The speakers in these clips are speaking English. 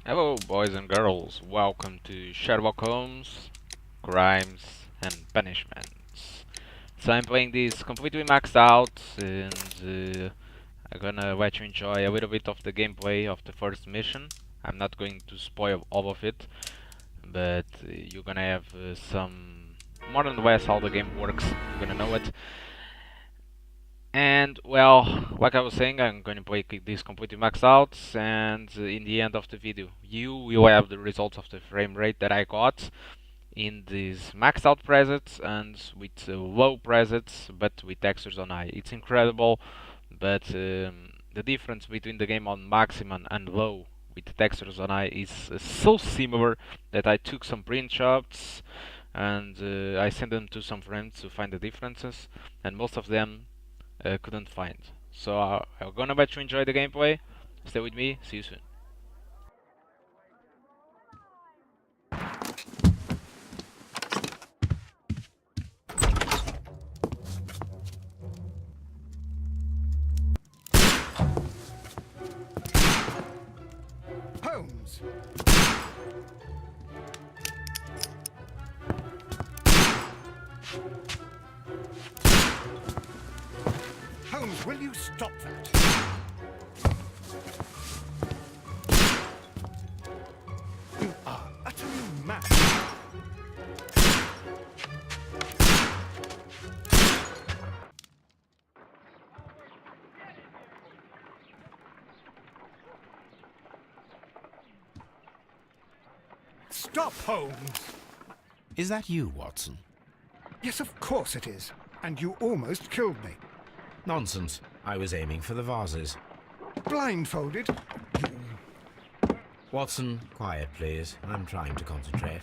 Hello boys and girls, welcome to Sherlock Holmes, Crimes and Punishments. So I'm playing this completely maxed out and I'm gonna let you enjoy a little bit of the gameplay of the first mission. I'm not going to spoil all of it, but you're gonna have some more or less how the game works, you're gonna know it. And well, like I was saying, I'm going to play this completely maxed out, and in the end of the video, you will have the results of the frame rate that I got in these maxed out presets and with low presets, but with textures on high. It's incredible, but the difference between the game on maximum and low with textures on high is so similar that I took some print shots and I sent them to some friends to find the differences, and most of them couldn't find. So I'm gonna bet you enjoy the gameplay. Stay with me. See you soon. Holmes! Holmes, will you stop that? You are utterly mad. Stop, Holmes! Is that you, Watson? Yes, of course it is. And you almost killed me. Nonsense. I was aiming for the vases. Blindfolded? Watson, quiet, please. I'm trying to concentrate.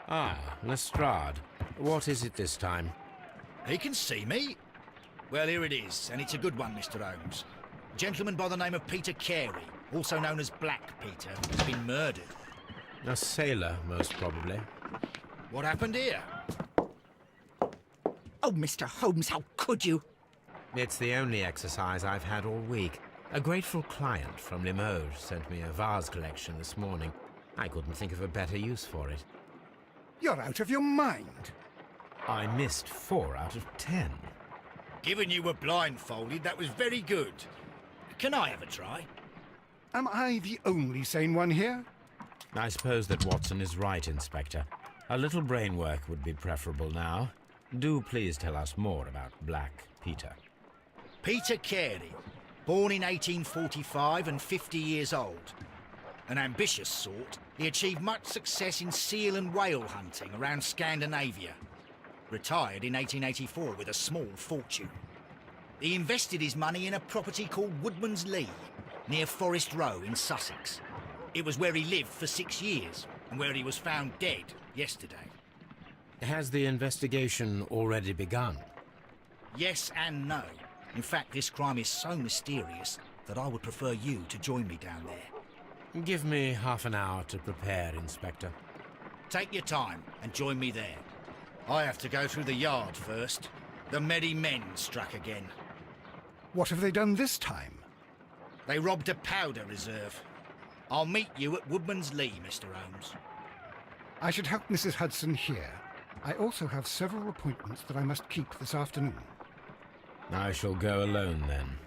Ah, Lestrade. What is it this time? He can see me. Well, here it is, and it's a good one, Mr. Holmes. A gentleman by the name of Peter Carey, also known as Black Peter, has been murdered. A sailor, most probably. What happened here? Oh, Mr. Holmes, how could you? It's the only exercise I've had all week. A grateful client from Limoges sent me a vase collection this morning. I couldn't think of a better use for it. You're out of your mind. I missed 4 out of 10. Given you were blindfolded, that was very good. Can I have a try? Am I the only sane one here? I suppose that Watson is right, Inspector. A little brain work would be preferable now. Do please tell us more about Black Peter. Peter Carey, born in 1845 and 50 years old. An ambitious sort, he achieved much success in seal and whale hunting around Scandinavia. Retired in 1884 with a small fortune. He invested his money in a property called Woodman's Lee, near Forest Row in Sussex. It was where he lived for 6 years, and where he was found dead yesterday. Has the investigation already begun? Yes and no. In fact, this crime is so mysterious that I would prefer you to join me down there. Give me half an hour to prepare, Inspector. Take your time and join me there. I have to go through the yard first. The merry men struck again. What have they done this time? They robbed a powder reserve. I'll meet you at Woodman's Lee, Mr. Holmes. I should help Mrs. Hudson here. I also have several appointments that I must keep this afternoon. I shall go alone then.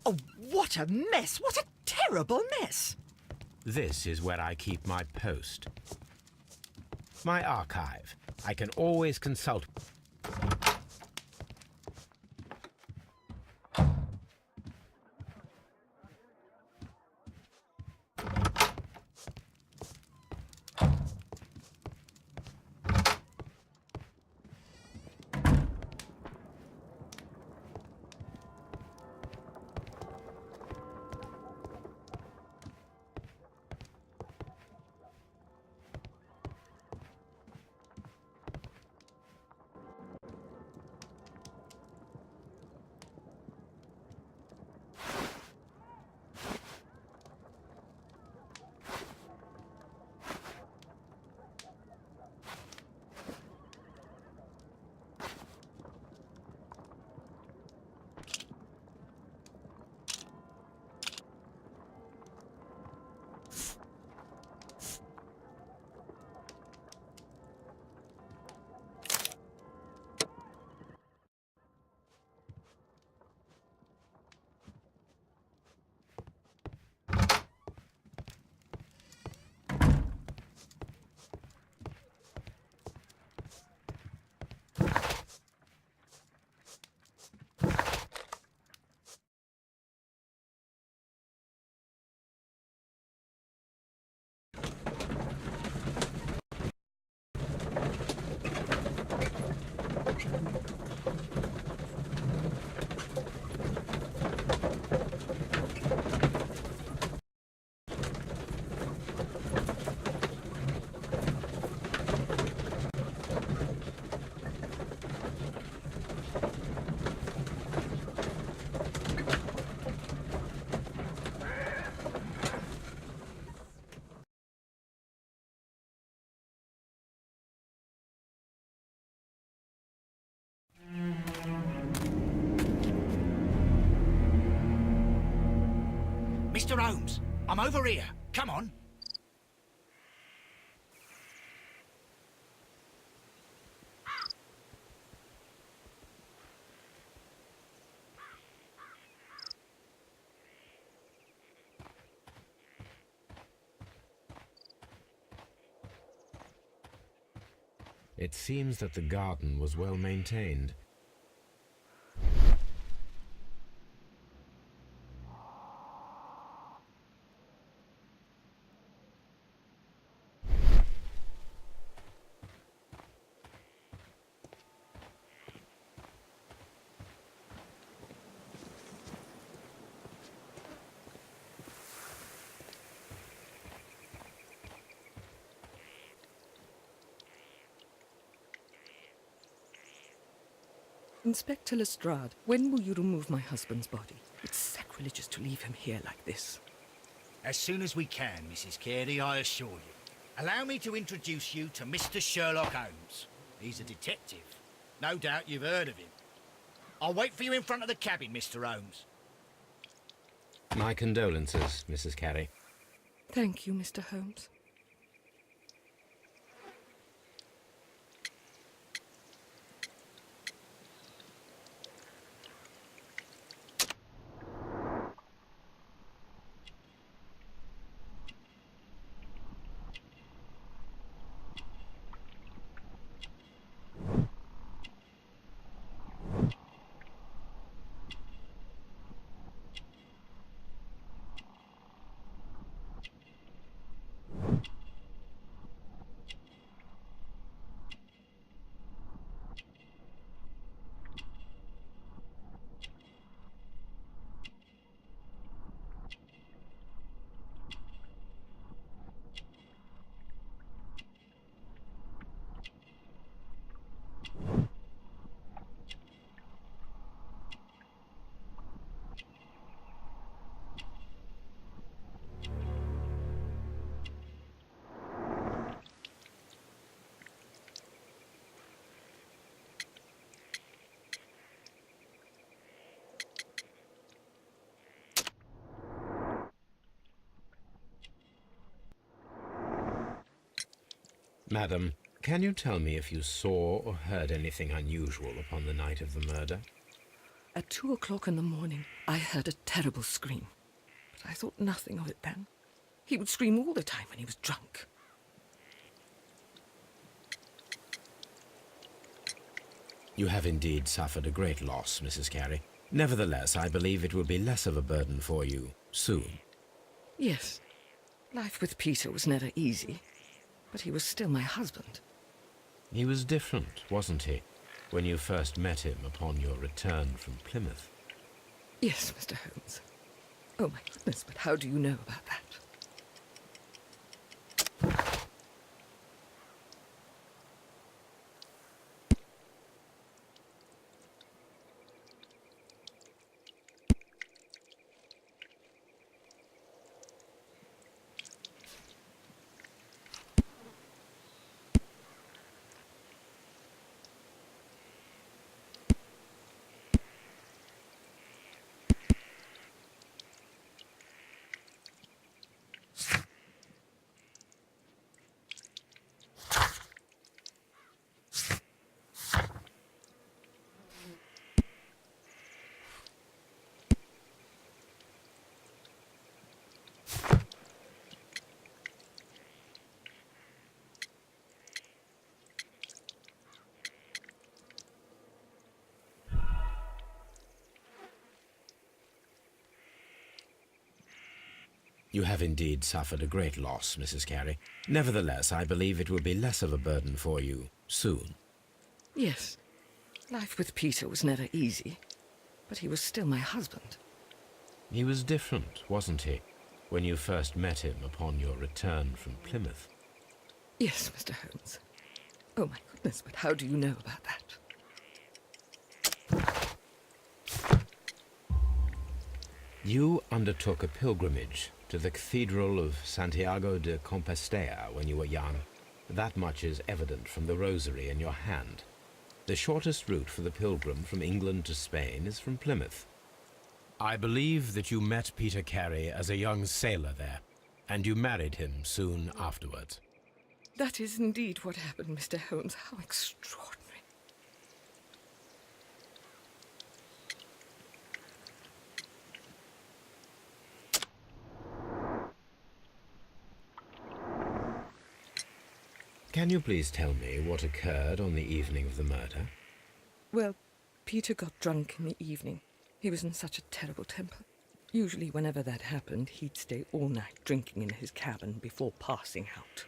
Oh, what a mess! What a terrible mess! This is where I keep my post. My archive. I can always consult. Mr. Holmes, I'm over here. Come on. It seems that the garden was well maintained. Inspector Lestrade, when will you remove my husband's body? It's sacrilegious to leave him here like this. As soon as we can, Mrs. Carey, I assure you. Allow me to introduce you to Mr. Sherlock Holmes. He's a detective. No doubt you've heard of him. I'll wait for you in front of the cabin, Mr. Holmes. My condolences, Mrs. Carey. Thank you, Mr. Holmes. Madam, can you tell me if you saw or heard anything unusual upon the night of the murder? At 2 o'clock in the morning, I heard a terrible scream. But I thought nothing of it then. He would scream all the time when he was drunk. You have indeed suffered a great loss, Mrs. Carey. Nevertheless, I believe it will be less of a burden for you soon. Yes. Life with Peter was never easy. But he was still my husband. He was different, wasn't he, when you first met him upon your return from Plymouth? Yes, Mr. Holmes. Oh, my goodness, but how do you know about that? You have indeed suffered a great loss, Mrs. Carey. Nevertheless, I believe it will be less of a burden for you soon. Yes. Life with Peter was never easy. But he was still my husband. He was different, wasn't he, when you first met him upon your return from Plymouth? Yes, Mr. Holmes. Oh, my goodness, but how do you know about that? You undertook a pilgrimage to the Cathedral of Santiago de Compostela when you were young. That much is evident from the rosary in your hand. The shortest route for the pilgrim from England to Spain is from Plymouth. I believe that you met Peter Carey as a young sailor there, and you married him soon afterwards. That is indeed what happened, Mr. Holmes. How extraordinary. Can you please tell me what occurred on the evening of the murder? Well, Peter got drunk in the evening. He was in such a terrible temper. Usually whenever that happened, he'd stay all night drinking in his cabin before passing out.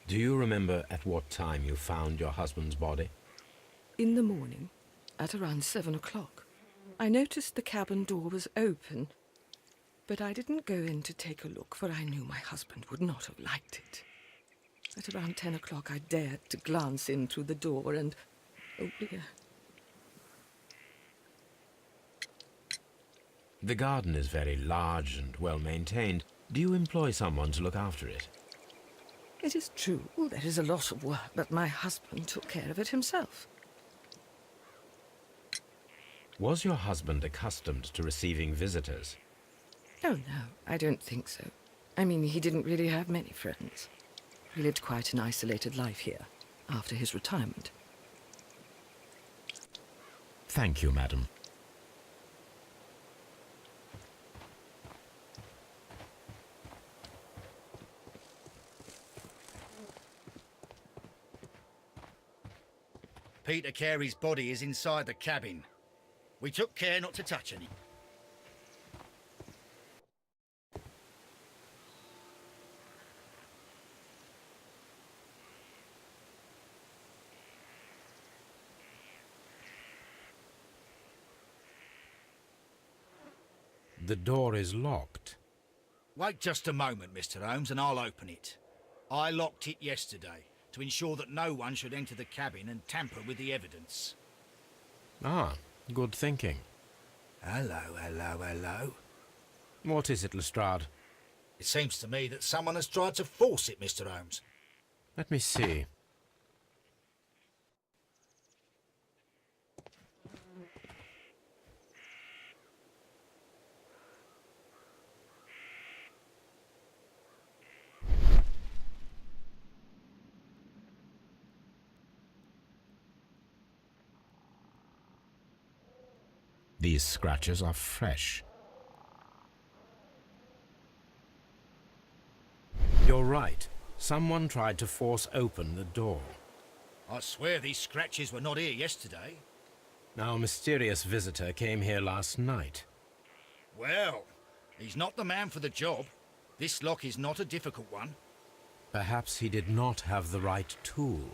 Do you remember at what time you found your husband's body? In the morning, at around 7 o'clock, I noticed the cabin door was open, but I didn't go in to take a look, for I knew my husband would not have liked it. At around 10 o'clock, I dared to glance in through the door and... oh dear. The garden is very large and well maintained. Do you employ someone to look after it? It is true, there is a lot of work, but my husband took care of it himself. Was your husband accustomed to receiving visitors? Oh, no, I don't think so. I mean, he didn't really have many friends. He lived quite an isolated life here, after his retirement. Thank you, madam. Peter Carey's body is inside the cabin. We took care not to touch any. The door is locked. Wait just a moment, Mr. Holmes, and I'll open it. I locked it yesterday to ensure that no one should enter the cabin and tamper with the evidence. Ah, good thinking. Hello, hello, hello. What is it, Lestrade? It seems to me that someone has tried to force it, Mr. Holmes. Let me see. These scratches are fresh. You're right. Someone tried to force open the door. I swear these scratches were not here yesterday. Now, a mysterious visitor came here last night. Well, he's not the man for the job. This lock is not a difficult one. Perhaps he did not have the right tool.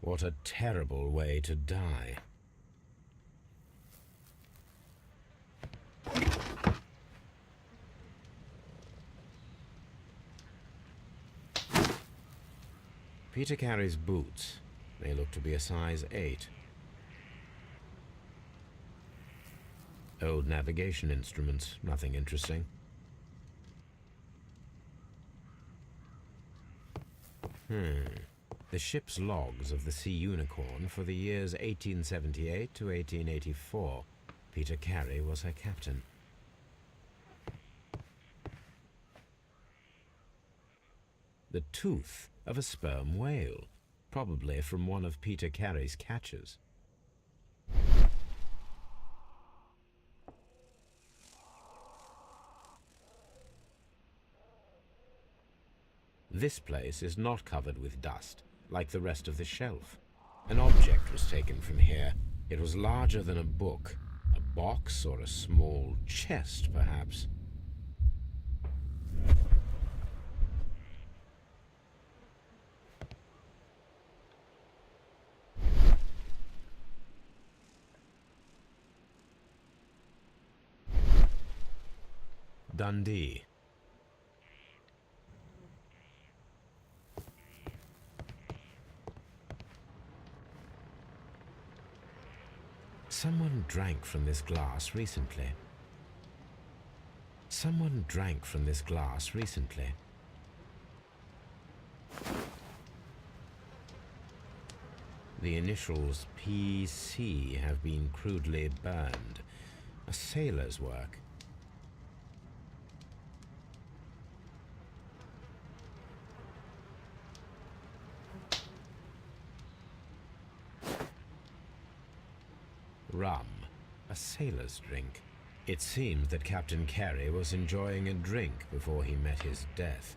What a terrible way to die. Peter Carey's boots. They look to be a size 8. Old navigation instruments, nothing interesting. The ship's logs of the Sea Unicorn for the years 1878 to 1884. Peter Carey was her captain. The tooth of a sperm whale, probably from one of Peter Carey's catches. This place is not covered with dust, like the rest of the shelf. An object was taken from here. It was larger than a book, a box or a small chest, perhaps. Dundee. Someone drank from this glass recently. Someone drank from this glass recently. The initials PC have been crudely burned. A sailor's work. Rum, a sailor's drink. It seemed that Captain Carey was enjoying a drink before he met his death.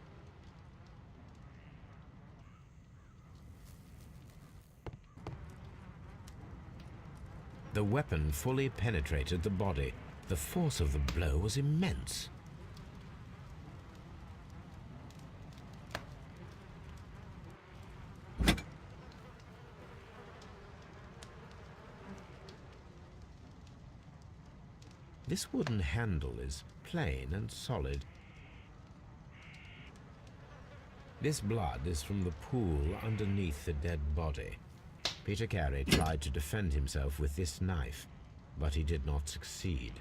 The weapon fully penetrated the body. The force of the blow was immense. This wooden handle is plain and solid. This blood is from the pool underneath the dead body. Peter Carey tried to defend himself with this knife, but he did not succeed.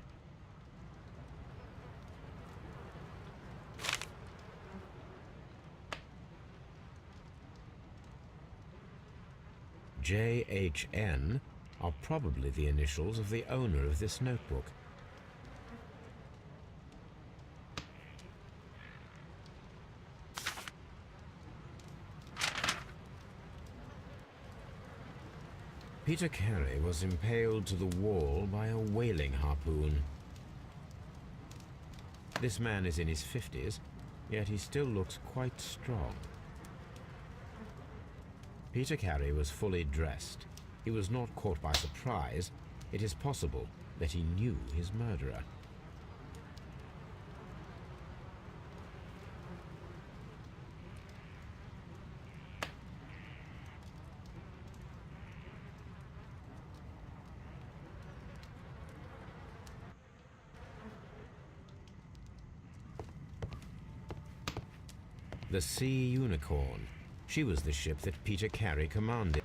JHN are probably the initials of the owner of this notebook. Peter Carey was impaled to the wall by a whaling harpoon. This man is in his 50s, yet he still looks quite strong. Peter Carey was fully dressed. He was not caught by surprise. It is possible that he knew his murderer. The Sea Unicorn. She was the ship that Peter Carey commanded.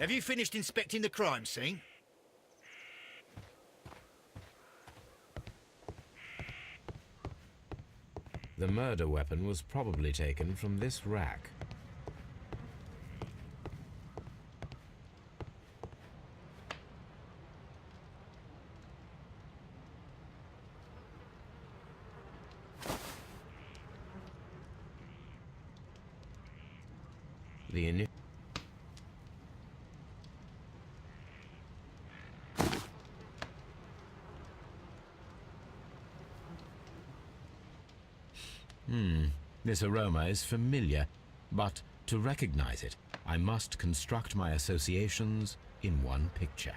Have you finished inspecting the crime scene? The murder weapon was probably taken from this rack. This aroma is familiar, but to recognize it, I must construct my associations in one picture.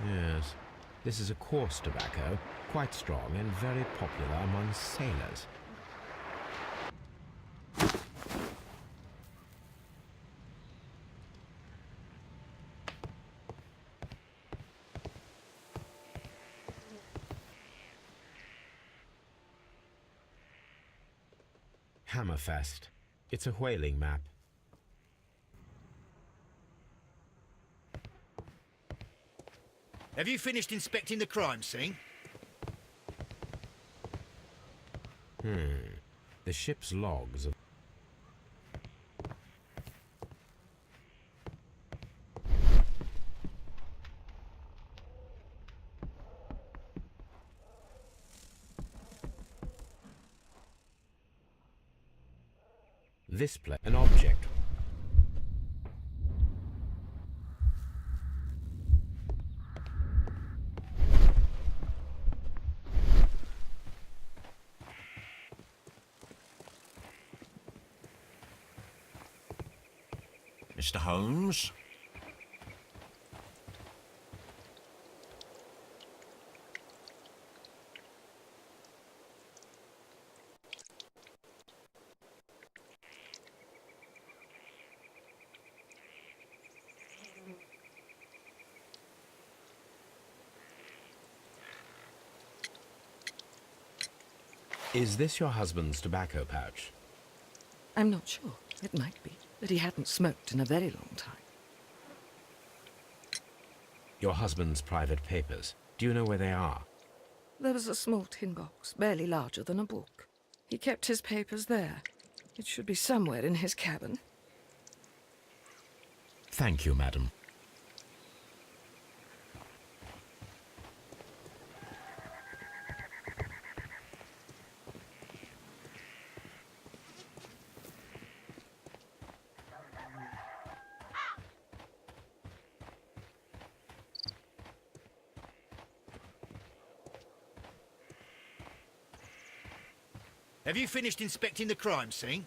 Yes. This is a coarse tobacco, quite strong and very popular among sailors. Hammerfest. It's a whaling map. Have you finished inspecting the crime scene? The ship's logs of this place, an object. Mr. Holmes? Is this your husband's tobacco pouch? I'm not sure. It might be, but he hadn't smoked in a very long time. Your husband's private papers. Do you know where they are? There was a small tin box, barely larger than a book. He kept his papers there. It should be somewhere in his cabin. Thank you, madam. Have you finished inspecting the crime scene?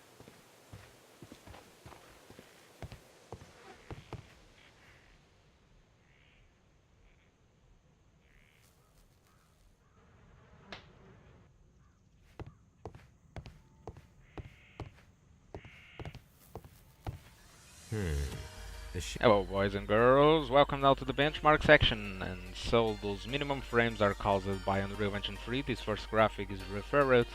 Hello boys and girls, welcome now to the benchmark section. And so those minimum frames are caused by Unreal Engine 3. This first graphic is referred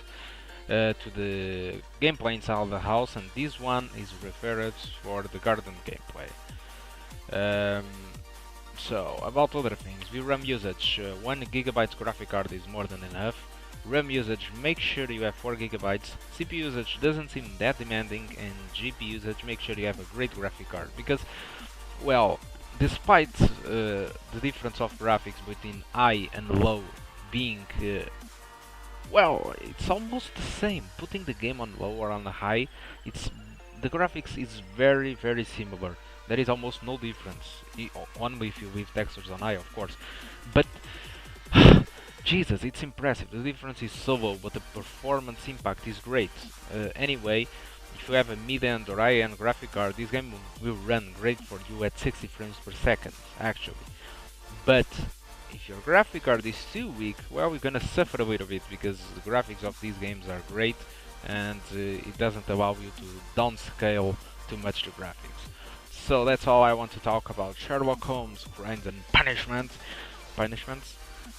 to the gameplay inside the house, and this one is referred for the garden gameplay. So about other things, VRAM usage, 1 GB graphic card is more than enough. RAM usage, make sure you have 4 GB. CPU usage doesn't seem that demanding, and GPU usage, make sure you have a great graphic card, because, well, despite the difference of graphics between high and low being well, it's almost the same. Putting the game on low or on high, the graphics is very similar. There is almost no difference. Only if you leave textures on high, of course. But Jesus, it's impressive. The difference is so low, but the performance impact is great. Anyway, if you have a mid-end or high-end graphic card, this game will run great for you at 60 frames per second, actually. But if your graphic card is too weak, well, we're gonna suffer a little bit, because the graphics of these games are great, and it doesn't allow you to downscale too much the graphics. So that's all I want to talk about Sherlock Holmes Crimes and Punishments.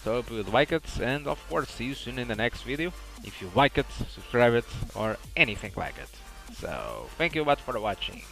So I hope you would like it, and of course see you soon in the next video. If you like it, subscribe it, or anything like it. So thank you much for watching.